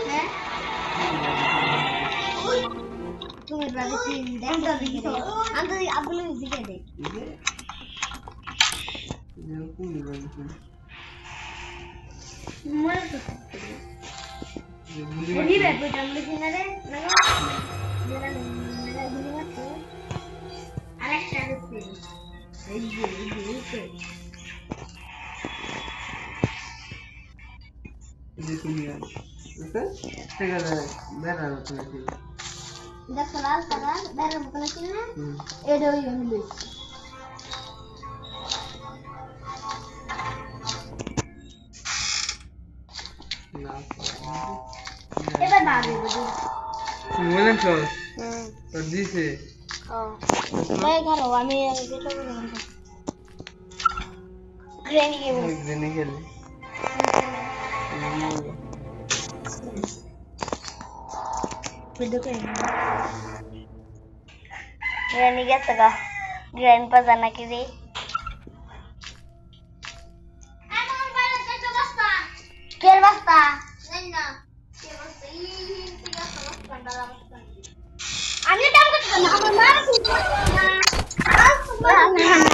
হ্যাঁ তুমি বাড়ি তিন দেখো দিছো আন্তরিক আব্দুল দিকে দে মনে তো বলি রে তো জন্ম দিনে রে লাগা যেটা মেলা গুলি মারতো আরেকটা আছে এই যে दुनिया ओके ठीक है बेरा होता है इधर सवाल बेरा मतलब कि ना ये दो यूनिट ना ये बता दे मुझे बोलन तो तो दिसे मैं घर हूँ मैं ये तो ग्रैनी के video kayak Granny gak sega Grandpa sana kiri Kiel basta Ani dam ko na marah